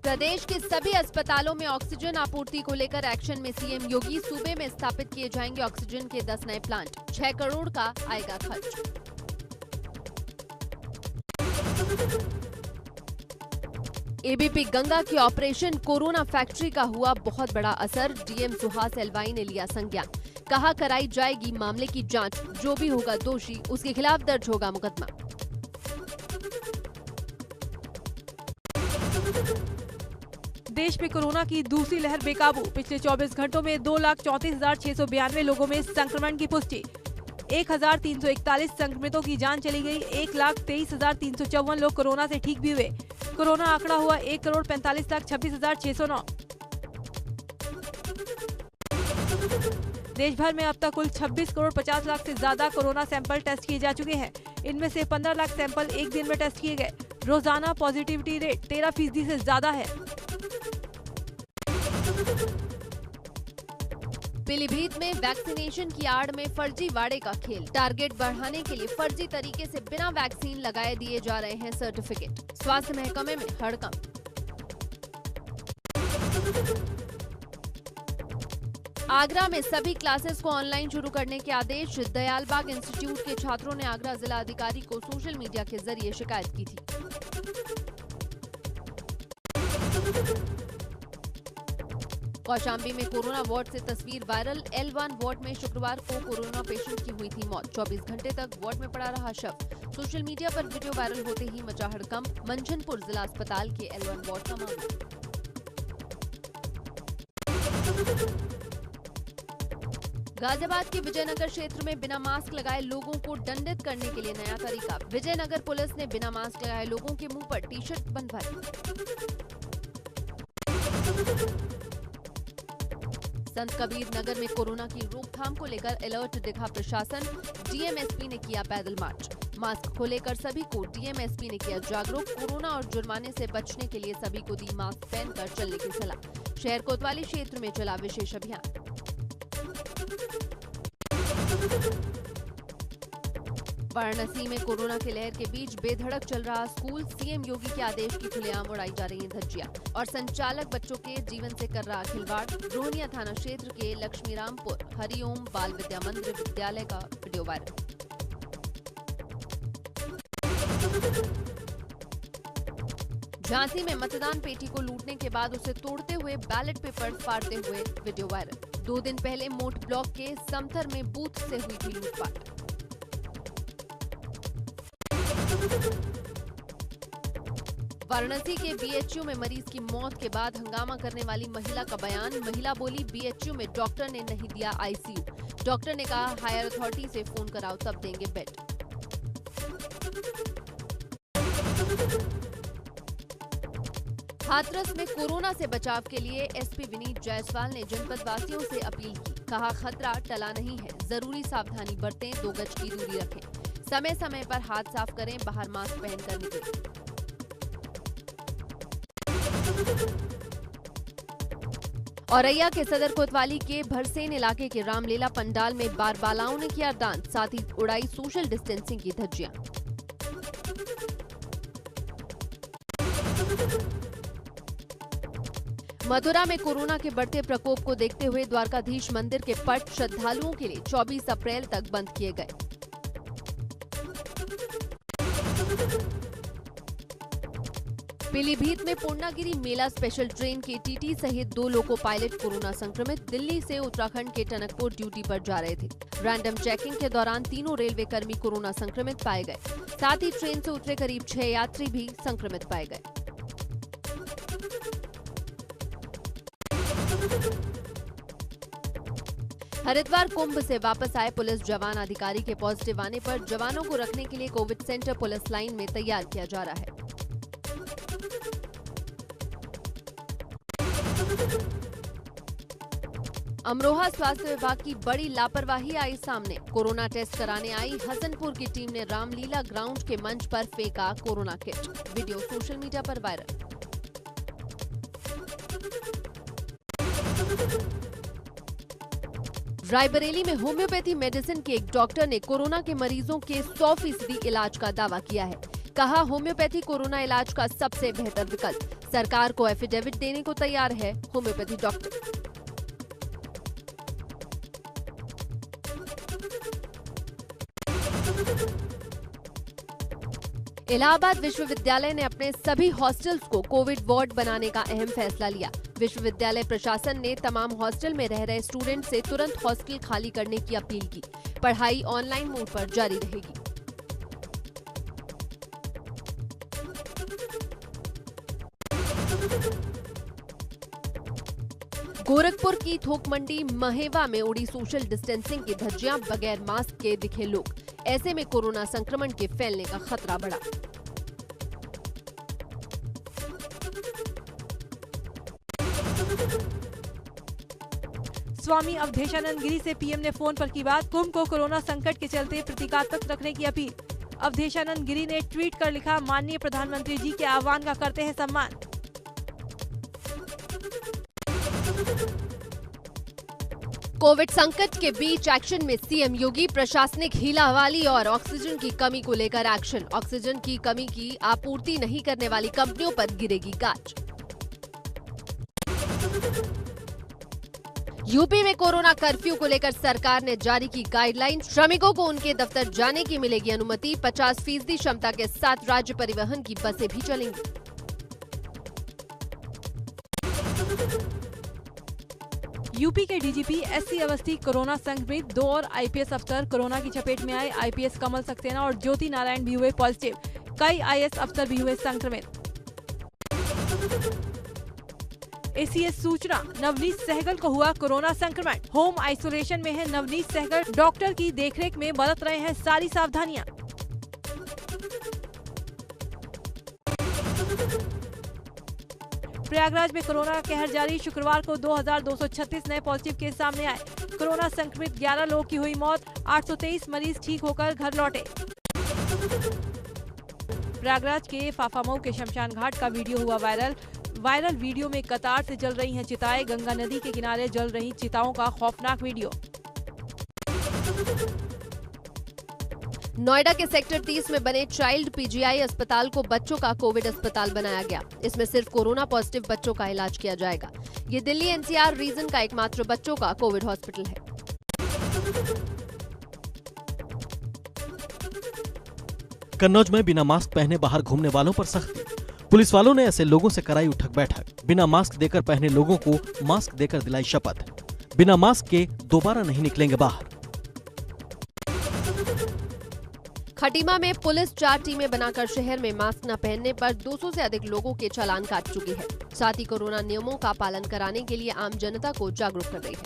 प्रदेश के सभी अस्पतालों में ऑक्सीजन आपूर्ति को लेकर एक्शन में सीएम योगी। सूबे में स्थापित किए जाएंगे ऑक्सीजन के 10 नए प्लांट। 6 करोड़ का आएगा खर्च। एबीपी गंगा की ऑपरेशन कोरोना फैक्ट्री का हुआ बहुत बड़ा असर। डीएम सुहास एलवाई ने लिया संज्ञान। कहा कराई जाएगी मामले की जांच। जो भी होगा दोषी उसके खिलाफ दर्ज होगा मुकदमा। देश में कोरोना की दूसरी लहर बेकाबू। पिछले 24 घंटों में 2,34,692 लोगों में संक्रमण की पुष्टि। 1,341 संक्रमितों की जान चली गई। 1,23,354 लोग कोरोना से ठीक भी हुए। कोरोना आंकड़ा हुआ 1,45,26,609। देश भर में अब तक कुल 26,50,00,000 से ज्यादा कोरोना सैंपल टेस्ट किए जा चुके हैं। इनमें से 15 लाख सैंपल एक दिन में टेस्ट किए गए। रोजाना पॉजिटिविटी रेट 13% से ज्यादा है। पीलीभीत में वैक्सीनेशन की आड़ में फर्जीवाड़े का खेल। टारगेट बढ़ाने के लिए फर्जी तरीके से बिना वैक्सीन लगाए दिए जा रहे हैं सर्टिफिकेट। स्वास्थ्य महकमे में हड़कंप। आगरा में सभी क्लासेस को ऑनलाइन शुरू करने के आदेश। दयालबाग इंस्टीट्यूट के छात्रों ने आगरा जिला अधिकारी को सोशल मीडिया के जरिए शिकायत की थी। कौशाम्बी में कोरोना वार्ड से तस्वीर वायरल। L1 वार्ड में शुक्रवार को कोरोना पेशेंट की हुई थी मौत। 24 घंटे तक वार्ड में पड़ा रहा शव। सोशल मीडिया पर वीडियो वायरल होते ही मचा हड़कंप। मंझनपुर जिला अस्पताल के L1 वार्ड का मामला। गाजियाबाद के विजयनगर क्षेत्र में बिना मास्क लगाए लोगों को दंडित करने के लिए नया तरीका। विजयनगर पुलिस ने बिना मास्क लगाए लोगों के मुंह पर टी-शर्ट बंधवाई। संत कबीर नगर में कोरोना की रोकथाम को लेकर अलर्ट दिखा प्रशासन। डीएमएसपी ने किया पैदल मार्च। मास्क को लेकर सभी को डीएमएसपी ने किया जागरूक। कोरोना और जुर्माने से बचने के लिए सभी को दी मास्क पहनकर चलने की सलाह। शहर कोतवाली क्षेत्र में चला विशेष अभियान। वाराणसी में कोरोना की लहर के बीच बेधड़क चल रहा स्कूल। सीएम योगी के आदेश की खुलेआम उड़ाई जा रही है धज्जियां और संचालक बच्चों के जीवन से कर रहा खिलवाड़। रोहनिया थाना क्षेत्र के लक्ष्मीरामपुर हरिओम बाल विद्या मंदिर विद्यालय का वीडियो वायरल। झांसी में मतदान पेटी को लूटने के बाद उसे तोड़ते हुए बैलेट पेपर फाड़ते हुए वीडियो वायरल। 2 दिन पहले मोट ब्लॉक के समथर में बूथ से हुई थी लूटपाट। वाराणसी के बीएचयू में मरीज की मौत के बाद हंगामा करने वाली महिला का बयान। महिला बोली बीएचयू में डॉक्टर ने नहीं दिया आईसीयू। डॉक्टर ने कहा हायर अथॉरिटी से फोन कराओ तब देंगे बेड। हाथरस में कोरोना से बचाव के लिए एसपी विनीत जायसवाल ने जनपद वासियों से अपील की। कहा खतरा टला नहीं है, जरूरी सावधानी बरतें, 2 गज की दूरी रखें, समय समय पर हाथ साफ करें, बाहर मास्क पहनकर निकलें। औरैया के सदर कोतवाली के भरसेन इलाके के रामलीला पंडाल में बारबालाओं ने किया डांस। साथ ही उड़ाई सोशल डिस्टेंसिंग की धज्जियां। मथुरा में कोरोना के बढ़ते प्रकोप को देखते हुए द्वारकाधीश मंदिर के पट श्रद्धालुओं के लिए 24 अप्रैल तक बंद किए गए। पीलीभीत में पूर्णागिरी मेला स्पेशल ट्रेन के टीटी सहित 2 लोको पायलट कोरोना संक्रमित। दिल्ली से उत्तराखंड के टनकपुर ड्यूटी पर जा रहे थे। रैंडम चेकिंग के दौरान तीनों रेलवे कर्मी कोरोना संक्रमित पाए गए। साथ ही ट्रेन से उतरे करीब 6 यात्री भी संक्रमित पाए गए। हरिद्वार कुंभ से वापस आए पुलिस जवान अधिकारी के पॉजिटिव आने पर जवानों को रखने के लिए कोविड सेंटर पुलिस लाइन में तैयार किया जा रहा है। अमरोहा स्वास्थ्य विभाग की बड़ी लापरवाही आई सामने। कोरोना टेस्ट कराने आई हसनपुर की टीम ने रामलीला ग्राउंड के मंच पर फेंका corona kit. Video social media पर वायरल। रायबरेली में होम्योपैथी मेडिसिन के एक डॉक्टर ने कोरोना के मरीजों के 100% इलाज का दावा किया है। कहा, होम्योपैथी कोरोना इलाज का सबसे बेहतर विकल्प। सरकार को एफिडेविट देने को तैयार है होम्योपैथी डॉक्टर। इलाहाबाद विश्वविद्यालय ने अपने सभी हॉस्टल्स को कोविड वार्ड बनाने का अहम फैसला लिया। विश्वविद्यालय प्रशासन ने तमाम हॉस्टल में रह रहे स्टूडेंट से तुरंत हॉस्टल खाली करने की अपील की। पढ़ाई ऑनलाइन मोड पर जारी रहेगी। गोरखपुर की थोक मंडी महेवा में उड़ी सोशल डिस्टेंसिंग की धज्जियां, बगैर मास्क के दिखे लोग। ऐसे में कोरोना संक्रमण के फैलने का खतरा बढ़ा। स्वामी अवधेशानंद गिरी से पीएम ने फोन पर की बात। कुंभ को कोरोना संकट के चलते प्रतीकात्मक रखने की अपील। अवधेशानंद गिरी ने ट्वीट कर लिखा, माननीय प्रधानमंत्री जी के आह्वान का करते हैं सम्मान। कोविड संकट के बीच एक्शन में सीएम योगी। प्रशासनिक हीलाहवाली और ऑक्सीजन की कमी को लेकर एक्शन। ऑक्सीजन की कमी की आपूर्ति नहीं करने वाली कंपनियों पर गिरेगी गाज। यूपी में कोरोना कर्फ्यू को लेकर सरकार ने जारी की गाइडलाइन। श्रमिकों को उनके दफ्तर जाने की मिलेगी अनुमति। 50% क्षमता के साथ राज्य परिवहन की बसें भी चलेंगी। यूपी के डीजीपी एससी अवस्थी कोरोना संक्रमित। 2 और आईपीएस अफसर कोरोना की चपेट में आए। आईपीएस कमल सक्सेना और ज्योति नारायण भी हुए पॉजिटिव। कई आईएएस अफसर भी हुए संक्रमित। एसीएस सूचना, नवनीत सहगल को हुआ कोरोना संक्रमण। होम आइसोलेशन में है नवनीत सहगल। डॉक्टर की देखरेख में बरत रहे हैं सारी सावधानियां। प्रयागराज में कोरोना का कहर जारी। शुक्रवार को 2236 नए पॉजिटिव केस सामने आए। कोरोना संक्रमित 11 लोगों की हुई मौत। 823 मरीज ठीक होकर घर लौटे। प्रयागराज के फाफामऊ के शमशान घाट का वीडियो हुआ वायरल वीडियो में कतार से जल रही हैं चिताएं। गंगा नदी के किनारे जल रही चिताओं का खौफनाक वीडियो। नोएडा के सेक्टर 30 में बने चाइल्ड पीजीआई अस्पताल को बच्चों का कोविड अस्पताल बनाया गया। इसमें सिर्फ कोरोना पॉजिटिव बच्चों का इलाज किया जाएगा। ये दिल्ली एनसीआर रीजन का एकमात्र बच्चों का कोविड हॉस्पिटल है। कन्नौज में बिना मास्क पहने बाहर घूमने वालों पर सख्ती। पुलिस वालों ने ऐसे लोगों से कराई उठक बैठक। बिना मास्क देकर पहने लोगों को मास्क देकर दिलाई शपथ। बिना मास्क के दोबारा नहीं निकलेंगे बाहर। खटीमा में पुलिस 4 टीमें बनाकर शहर में मास्क न पहनने पर 200 से अधिक लोगों के चालान काट चुकी है। साथ ही कोरोना नियमों का पालन कराने के लिए आम जनता को जागरूक कर रही है।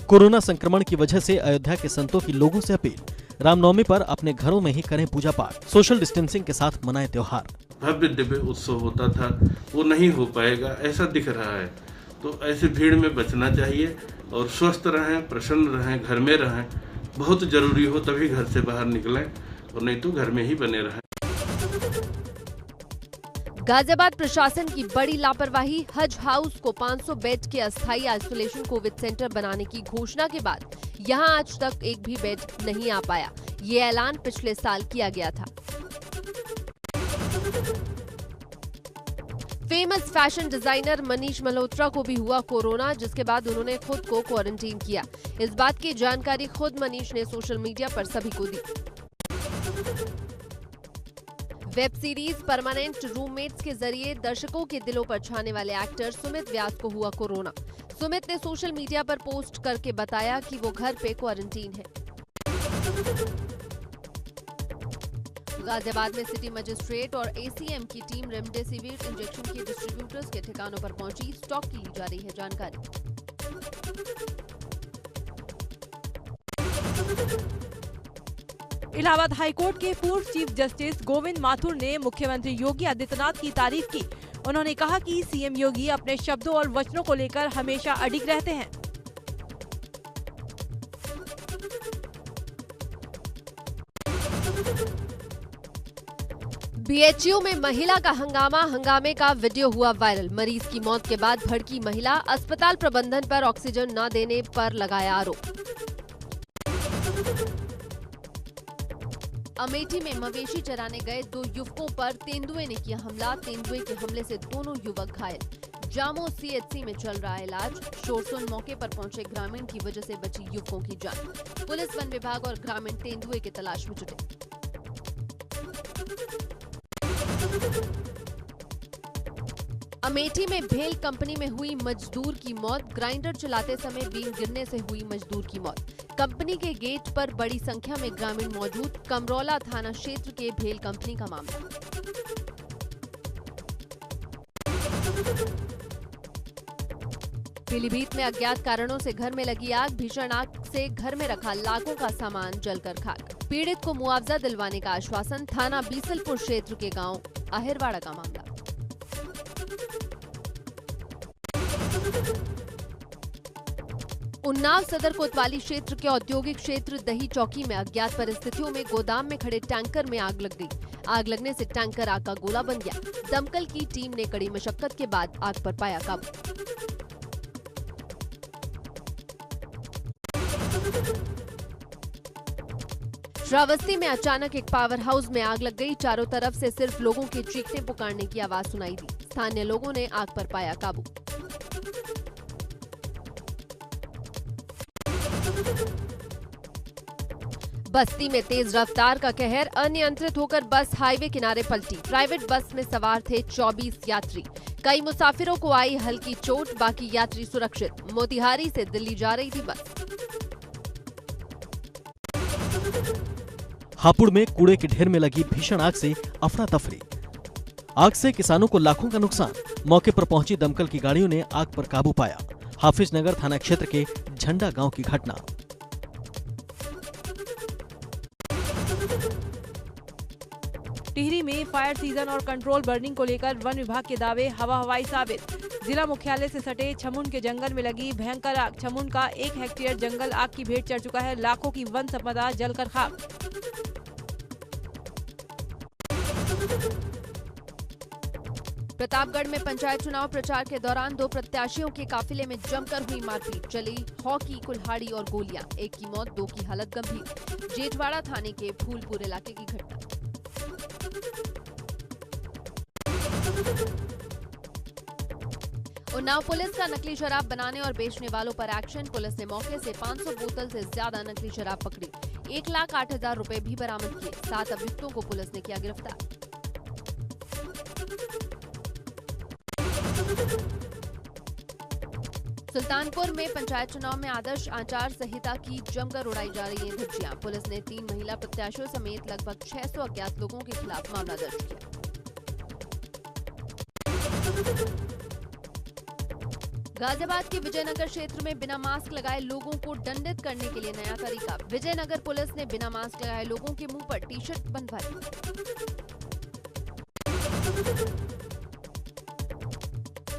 कोरोना संक्रमण की वजह से अयोध्या के संतों की लोगों से अपील। रामनवमी पर अपने घरों में ही करें पूजा पाठ। सोशल डिस्टेंसिंग के साथ मनाएं त्योहार। भव्य दिव्य उत्सव होता था, वो नहीं हो पाएगा ऐसा दिख रहा है। तो ऐसी भीड़ में बचना चाहिए और स्वस्थ रहें, प्रसन्न रहें, घर में रहें। बहुत जरूरी हो तभी घर से बाहर निकलें और नहीं तो घर में ही बने रहें। गाजियाबाद प्रशासन की बड़ी लापरवाही। हज हाउस को 500 बेड के अस्थायी आइसोलेशन कोविड सेंटर बनाने की घोषणा के बाद यहां आज तक एक भी बेड नहीं आ पाया। ये ऐलान पिछले साल किया गया था। Famous fashion designer Manish Malhotra को भी हुआ कोरोना, जिसके बाद उन्होंने खुद को क्वारंटीन किया। इस बात की जानकारी खुद मनीष ने सोशल मीडिया पर सभी को दी। वेब सीरीज परमानेंट रूममेट्स के जरिए दर्शकों के दिलों पर छाने वाले एक्टर सुमित व्यास को हुआ कोरोना। सुमित ने सोशल मीडिया पर पोस्ट करके बताया कि वो घर पे क्वारंटीन है। गाजियाबाद में सिटी मजिस्ट्रेट और एसीएम की टीम रेमडेसिविर इंजेक्शन के डिस्ट्रीब्यूटर्स के ठिकानों पर पहुंची। स्टॉक की ली जा रही है जानकारी। इलाहाबाद हाईकोर्ट के पूर्व चीफ जस्टिस गोविंद माथुर ने मुख्यमंत्री योगी आदित्यनाथ की तारीफ की। उन्होंने कहा कि सीएम योगी अपने शब्दों और वचनों को लेकर हमेशा अडिग रहते हैं। बीएचयू में महिला का हंगामे का वीडियो हुआ वायरल। मरीज की मौत के बाद भड़की महिला। अस्पताल प्रबंधन पर ऑक्सीजन न देने पर लगाया आरोप। अमेठी में मवेशी चराने गए 2 युवकों पर तेंदुए ने किया हमला। तेंदुए के हमले से दोनों युवक घायल। जामो सीएचसी में चल रहा है इलाज। शोर सुन मौके पर पहुंचे ग्रामीण की वजह से बची युवकों की जान। पुलिस, वन विभाग और ग्रामीण तेंदुए की तलाश में जुटे। अमेठी में भेल कंपनी में हुई मजदूर की मौत। ग्राइंडर चलाते समय बीम गिरने से हुई मजदूर की मौत। कंपनी के गेट पर बड़ी संख्या में ग्रामीण मौजूद। कमरौला थाना क्षेत्र के भेल कंपनी का मामला। पीलीभीत में अज्ञात कारणों से घर में लगी आग। भीषण आग से घर में रखा लाखों का सामान जलकर खाक। पीड़ित को मुआवजा दिलवाने का आश्वासन। थाना बीसलपुर क्षेत्र के गांव अहिरवाड़ा का मामला। उन्नाव सदर कोतवाली क्षेत्र के औद्योगिक क्षेत्र दही चौकी में अज्ञात परिस्थितियों में गोदाम में खड़े टैंकर में आग लग गई। आग लगने से टैंकर आग का गोला बन गया। दमकल की टीम ने कड़ी मशक्कत के बाद आग पर पाया काबू। श्रावस्ती में अचानक एक पावर हाउस में आग लग गई। चारों तरफ से सिर्फ लोगों के चीखने पुकारने की आवाज सुनाई दी। स्थानीय लोगों ने आग पर पाया काबू। बस्ती में तेज रफ्तार का कहर। अनियंत्रित होकर बस हाईवे किनारे पलटी। प्राइवेट बस में सवार थे 24 यात्री। कई मुसाफिरों को आई हल्की चोट, बाकी यात्री सुरक्षित। मोतिहारी से दिल्ली जा रही थी बस। हापुड़ में कूड़े के ढेर में लगी भीषण आग से अफरा तफरी। आग से किसानों को लाखों का नुकसान। मौके पर पहुंची दमकल की गाड़ियों ने आग पर काबू पाया। हाफिज नगर थाना क्षेत्र के झंडा गांव की घटना। टिहरी में फायर सीजन और कंट्रोल बर्निंग को लेकर वन विभाग के दावे हवाई साबित। जिला मुख्यालय से सटे छमुन के जंगल में लगी भयंकर आग। छमुन का 1 हेक्टेयर जंगल आग की भेंट चढ़ चुका है। लाखों की वन संपदा जलकर खाक। प्रतापगढ़ में पंचायत चुनाव प्रचार के दौरान 2 प्रत्याशियों के काफिले में जमकर हुई मारपीट। चली हॉकी, कुल्हाड़ी और गोलियां। 1 की मौत, 2 की हालत गंभीर। जेठवाड़ा थाने के फूलपुर इलाके की घटना। उन्नाव पुलिस का नकली शराब बनाने और बेचने वालों पर एक्शन। पुलिस ने मौके से 500 बोतल से ज्यादा नकली शराब पकड़ी। 1,08,000 रुपए भी बरामद किए। 7 अभियुक्तों को पुलिस ने किया गिरफ्तार। सुल्तानपुर में पंचायत चुनाव में आदर्श आचार संहिता की जमकर उड़ाई जा रही है धज्जियां। पुलिस ने 3 महिला प्रत्याशियों समेत लगभग 600 अज्ञात लोगों के खिलाफ मामला दर्ज किया। गाजियाबाद के विजयनगर क्षेत्र में बिना मास्क लगाए लोगों को दंडित करने के लिए नया तरीका। विजयनगर पुलिस ने बिना मास्क लगाए लोगों के मुंह पर टी-शर्ट बंधवाई।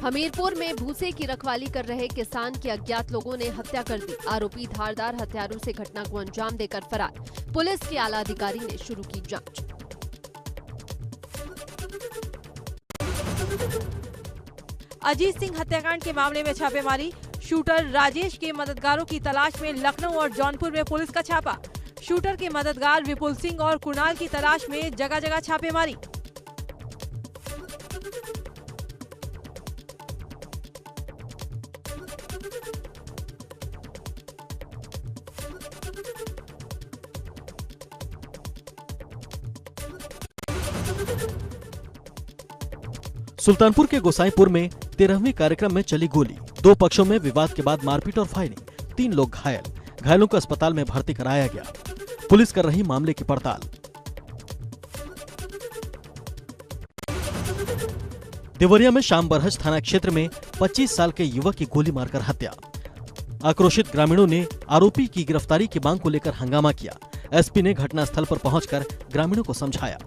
हमीरपुर में भूसे की रखवाली कर रहे किसान की अज्ञात लोगों ने हत्या कर दी। आरोपी धारदार हथियारों से घटना को अंजाम देकर फरार। पुलिस के आला अधिकारी ने शुरू की जांच। अजीत सिंह हत्याकांड के मामले में छापेमारी। शूटर राजेश के मददगारों की तलाश में लखनऊ और जौनपुर में पुलिस का छापा। शूटर के मददगार विपुल सिंह और कुणाल की तलाश में जगह जगह छापेमारी। सुल्तानपुर के गोसाईपुर में 13वीं कार्यक्रम में चली गोली। 2 पक्षों में विवाद के बाद मारपीट और फायरिंग। 3 लोग घायल। घायलों को अस्पताल में भर्ती कराया गया। पुलिस कर रही मामले की पड़ताल। देवरिया में शाम बरहज थाना क्षेत्र में 25 साल के युवक की गोली मारकर हत्या। आक्रोशित ग्रामीणों ने आरोपी की गिरफ्तारी की मांग को लेकर हंगामा किया। एसपी ने घटनास्थल पर पहुंचकर ग्रामीणों को समझाया।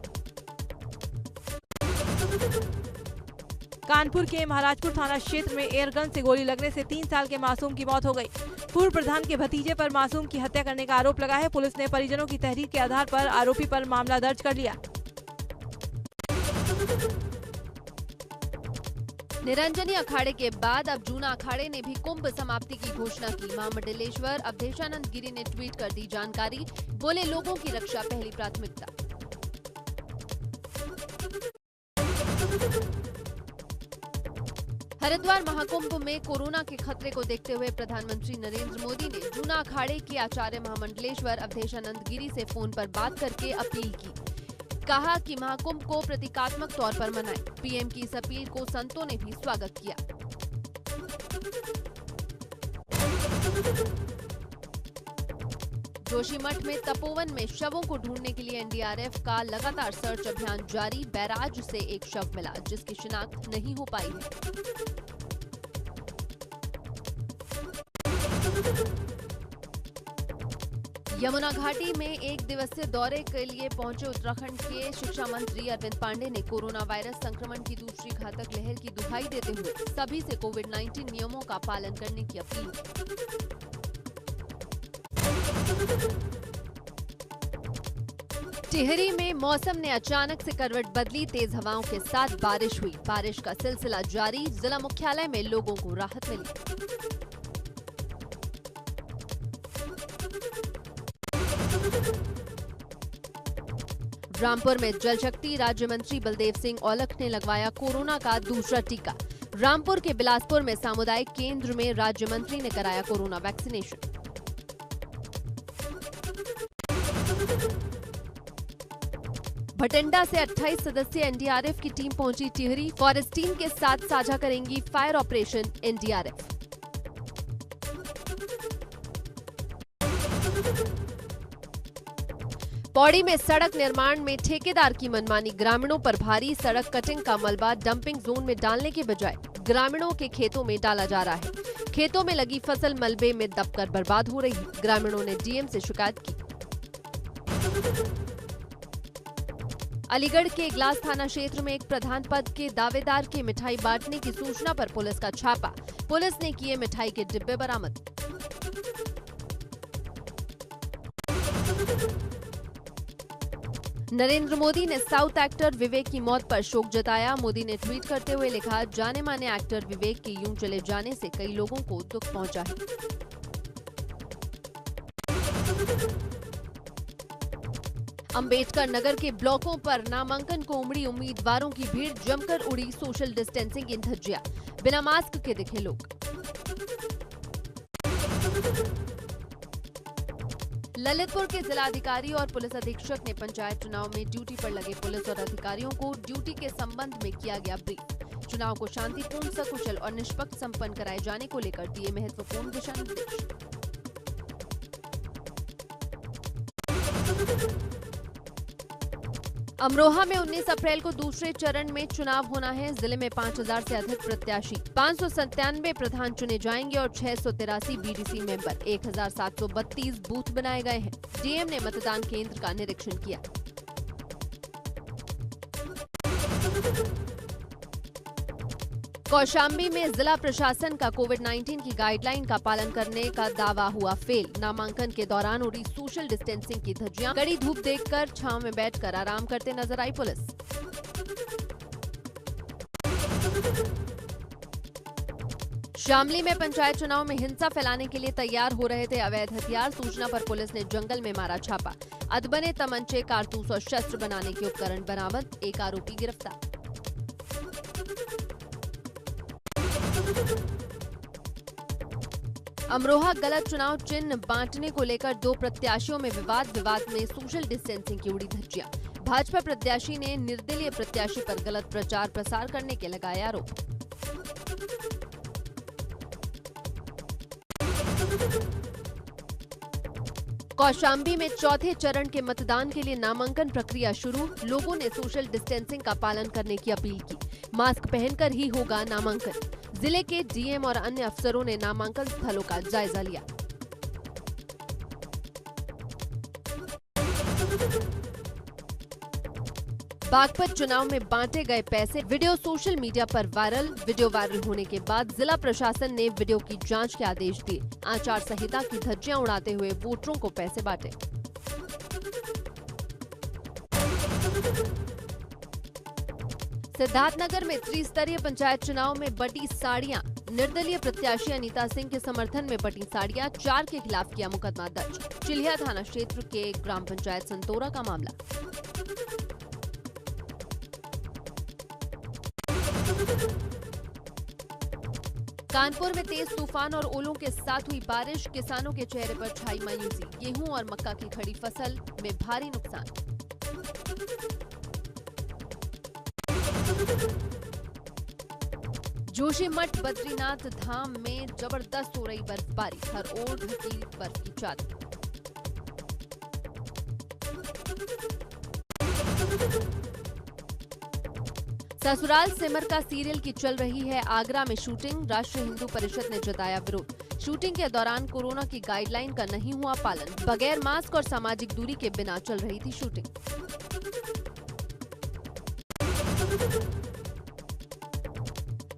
कानपुर के महाराजपुर थाना क्षेत्र में एयरगन से गोली लगने से 3 साल के मासूम की मौत हो गई। पूर्व प्रधान के भतीजे पर मासूम की हत्या करने का आरोप लगा है। पुलिस ने परिजनों की तहरीर के आधार पर आरोपी पर मामला दर्ज कर लिया। निरंजनी अखाड़े के बाद अब जूना अखाड़े ने भी कुंभ समाप्ति की घोषणा की। महामंडलेश्वर अवधेशानंद गिरी ने ट्वीट कर दी जानकारी। बोले, लोगों की रक्षा पहली प्राथमिकता। हरिद्वार महाकुंभ में कोरोना के खतरे को देखते हुए प्रधानमंत्री नरेंद्र मोदी ने जूना अखाड़े के आचार्य महामंडलेश्वर अवधेशानंद गिरी से फोन पर बात करके अपील की। कहा कि महाकुंभ को प्रतीकात्मक तौर पर मनाएं। पीएम की इस अपील को संतों ने भी स्वागत किया। जोशीमठ में तपोवन में शवों को ढूंढने के लिए एनडीआरएफ का लगातार सर्च अभियान जारी। बैराज से एक शव मिला जिसकी शिनाख्त नहीं हो पाई है। यमुना घाटी में एक दिवसीय दौरे के लिए पहुंचे उत्तराखंड के शिक्षा मंत्री अरविंद पांडे ने कोरोना वायरस संक्रमण की दूसरी घातक लहर की दुहाई देते हुए सभी से कोविड-19 नियमों का पालन करने की अपील की। टिहरी में मौसम ने अचानक से करवट बदली। तेज हवाओं के साथ बारिश हुई। बारिश का सिलसिला जारी। जिला मुख्यालय में लोगों को राहत मिली। रामपुर में जल शक्ति राज्य मंत्री बलदेव सिंह औलख ने लगवाया कोरोना का दूसरा टीका। रामपुर के बिलासपुर में सामुदायिक केंद्र में राज्य मंत्री ने कराया कोरोना वैक्सीनेशन। भटिंडा से 28 सदस्यीय एनडीआरएफ की टीम पहुंची टिहरी। फॉरेस्ट टीम के साथ साझा करेंगी फायर ऑपरेशन एनडीआरएफ। पौड़ी में सड़क निर्माण में ठेकेदार की मनमानी। ग्रामीणों पर भारी। सड़क कटिंग का मलबा डंपिंग जोन में डालने के बजाय ग्रामीणों के खेतों में डाला जा रहा है। खेतों में लगी फसल मलबे में दबकर बर्बाद हो रही है। ग्रामीणों ने डीएम से शिकायत की। अलीगढ़ के इगलास थाना क्षेत्र में एक प्रधान पद के दावेदार के मिठाई बांटने की सूचना पर पुलिस का छापा। पुलिस ने किए मिठाई के डिब्बे बरामद। नरेंद्र मोदी ने साउथ एक्टर विवेक की मौत पर शोक जताया। मोदी ने ट्वीट करते हुए लिखा, जाने माने एक्टर विवेक के यूं चले जाने से कई लोगों को दुख पहुंचा है। अंबेडकर नगर के ब्लॉकों पर नामांकन को उमड़ी उम्मीदवारों की भीड़। जमकर उड़ी सोशल डिस्टेंसिंग की धज्जियां। बिना मास्क के दिखे लोग। ललितपुर के जिलाधिकारी और पुलिस अधीक्षक ने पंचायत चुनाव में ड्यूटी पर लगे पुलिस और अधिकारियों को ड्यूटी के संबंध में किया गया ब्रीफ। चुनाव को शांतिपूर्ण, सकुशल और निष्पक्ष संपन्न कराए जाने को लेकर दिए महत्वपूर्ण दिशा निर्देश। अमरोहा में 19 अप्रैल को दूसरे चरण में चुनाव होना है। जिले में 5000 से अधिक प्रत्याशी, 597 प्रधान चुने जाएंगे और 683 बीडीसी मेंबर। 1732 बूथ बनाए गए हैं। डीएम ने मतदान केंद्र का निरीक्षण किया। कौशाम्बी में जिला प्रशासन का कोविड-19 की गाइडलाइन का पालन करने का दावा हुआ फेल। नामांकन के दौरान उड़ी सोशल डिस्टेंसिंग की धज्जियां। कड़ी धूप देखकर छांव में बैठकर आराम करते नजर आई पुलिस। शामली में पंचायत चुनाव में हिंसा फैलाने के लिए तैयार हो रहे थे अवैध हथियार। सूचना पर पुलिस ने जंगल में मारा छापा। अदबने तमंचे, कारतूस और शस्त्र बनाने के उपकरण बरामद। एक आरोपी गिरफ्तार। अमरोहा गलत चुनाव चिन्ह बांटने को लेकर 2 प्रत्याशियों में विवाद में सोशल डिस्टेंसिंग की उड़ी धज्जियां। भाजपा प्रत्याशी ने निर्दलीय प्रत्याशी पर गलत प्रचार प्रसार करने के लगाए आरोप। कौशाम्बी में चौथे चरण के मतदान के लिए नामांकन प्रक्रिया शुरू। लोगों ने सोशल डिस्टेंसिंग का पालन करने की अपील की। मास्क पहनकर ही होगा नामांकन। जिले के डीएम और अन्य अफसरों ने नामांकन स्थलों का जायजा लिया। बागपत चुनाव में बांटे गए पैसे, वीडियो सोशल मीडिया पर वायरल। वीडियो वायरल होने के बाद जिला प्रशासन ने वीडियो की जांच के आदेश दिए। आचार संहिता की धज्जियां उड़ाते हुए वोटरों को पैसे बांटे। सिद्धार्थनगर में त्रिस्तरीय पंचायत चुनाव में बटी साड़ियां। निर्दलीय प्रत्याशी अनीता सिंह के समर्थन में बटी साड़ियां। 4 के खिलाफ किया मुकदमा दर्ज। चिल्हिया थाना क्षेत्र के ग्राम पंचायत संतोरा का मामला। कानपुर में तेज तूफान और ओलों के साथ हुई बारिश, किसानों के चेहरे पर छाई मायूसी। गेहूं और मक्का की खड़ी फसल में भारी नुकसान। जोशीमठ बद्रीनाथ धाम में जबरदस्त हो रही बर्फबारी, हर ओर ढकी बर्फ की चादर। ससुराल सिमर का सीरियल की चल रही है आगरा में शूटिंग, राष्ट्रीय हिंदू परिषद ने जताया विरोध। शूटिंग के दौरान कोरोना की गाइडलाइन का नहीं हुआ पालन, बगैर मास्क और सामाजिक दूरी के बिना चल रही थी शूटिंग।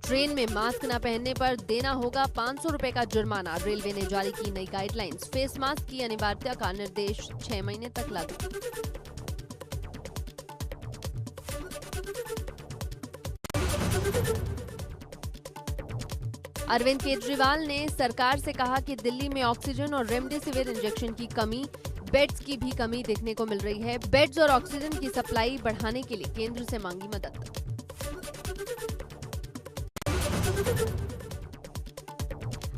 ट्रेन में मास्क न पहनने पर देना होगा 500 रुपए का जुर्माना, रेलवे ने जारी की नई गाइडलाइंस। फेस मास्क की अनिवार्यता का निर्देश 6 महीने तक लागू। अरविंद केजरीवाल ने सरकार से कहा कि दिल्ली में ऑक्सीजन और रेमडेसिविर इंजेक्शन की कमी, बेड्स की भी कमी देखने को मिल रही है। बेड्स और ऑक्सीजन की सप्लाई बढ़ाने के लिए केंद्र से मांगी मदद।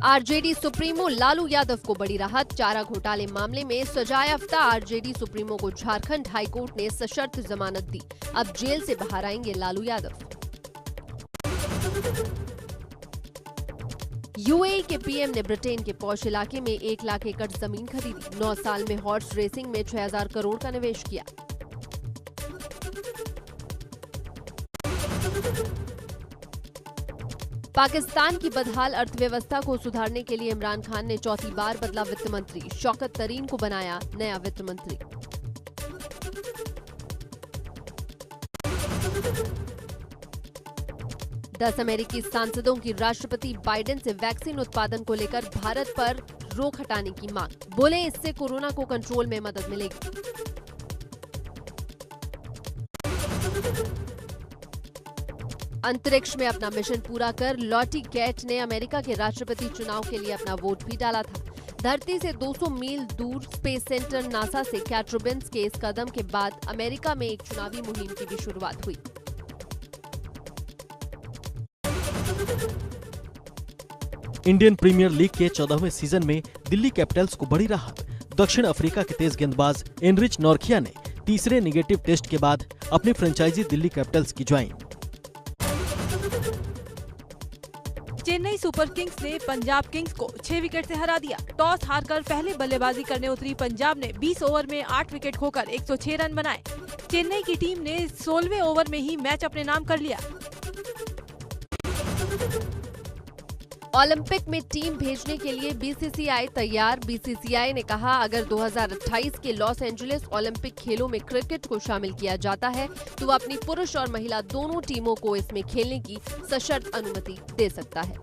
आरजेडी सुप्रीमो लालू यादव को बड़ी राहत, चारा घोटाले मामले में सजायाफ्ता आरजेडी सुप्रीमो को झारखंड हाईकोर्ट ने सशर्त जमानत दी। अब जेल से बाहर आएंगे लालू यादव। यूएई के पीएम ने ब्रिटेन के पॉश इलाके में 1 लाख एकड़ जमीन खरीदी। 9 साल में हॉर्स रेसिंग में 6000 करोड़ का निवेश किया। पाकिस्तान की बदहाल अर्थव्यवस्था को सुधारने के लिए इमरान खान ने चौथी बार बदला वित्त मंत्री, शौकत तरीन को बनाया नया वित्त मंत्री। दस अमेरिकी सांसदों की राष्ट्रपति बाइडेन से वैक्सीन उत्पादन को लेकर भारत पर रोक हटाने की मांग, बोले इससे कोरोना को कंट्रोल में मदद मिलेगी। अंतरिक्ष में अपना मिशन पूरा कर लॉटी कैट ने अमेरिका के राष्ट्रपति चुनाव के लिए अपना वोट भी डाला था। धरती से 200 मील दूर स्पेस सेंटर नासा से कैट रूबिन्स के इस कदम के बाद अमेरिका में एक चुनावी मुहिम की भी शुरुआत हुई। इंडियन प्रीमियर लीग के 14वें सीजन में दिल्ली कैपिटल्स को बड़ी राहत। दक्षिण अफ्रीका के तेज गेंदबाज एनरिच नॉर्किया ने तीसरे नेगेटिव टेस्ट के बाद अपनी फ्रेंचाइजी दिल्ली कैपिटल्स की ज्वाइन। चेन्नई सुपर किंग्स ने पंजाब किंग्स को 6 विकेट से हरा दिया। टॉस हारकर पहले बल्लेबाजी करने उतरी पंजाब ने 20 ओवर में 8 विकेट खोकर 106 रन बनाए। चेन्नई की टीम ने 16वें ओवर में ही मैच अपने नाम कर लिया। ओलंपिक में टीम भेजने के लिए बीसीसीआई तैयार। बीसीसीआई ने कहा, अगर 2028 के लॉस एंजलिस ओलंपिक खेलों में क्रिकेट को शामिल किया जाता है तो वह अपनी पुरुष और महिला दोनों टीमों को इसमें खेलने की सशर्त अनुमति दे सकता है।